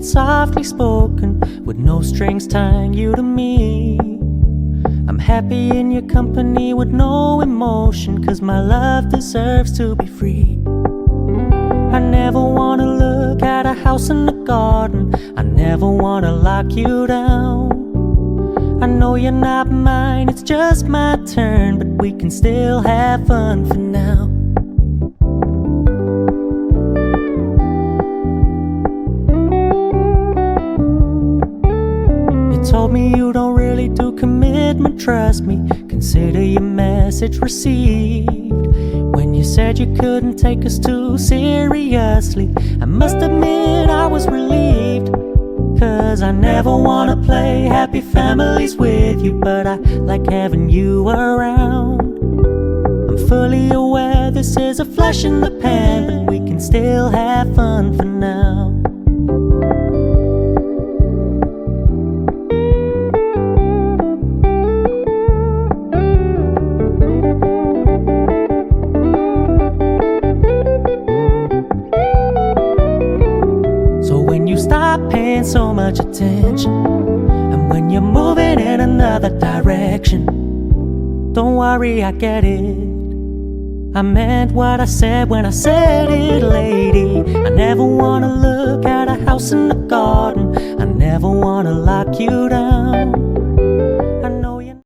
it softly spoken, with no strings tying you to me. I'm happy in your company with no emotion, 'cause my love deserves to be free. I never wanna look at a house in the garden, I never wanna lock you down. I know you're not mine, it's just my turn, but we can still have fun for now. You told me you don't really do commitment, trust me, consider your message received. When you said you couldn't take us too seriously, I must admit I was relieved. 'Cause I never wanna play happy families with you, but I like having you around. I'm fully aware this is a flash in the pan, but we can still have fun for now. Stop paying so much attention, and when you're moving in another direction, don't worry, I get it. I meant what I said when I said it, lady. I never wanna look at a house in the garden, I never wanna lock you down.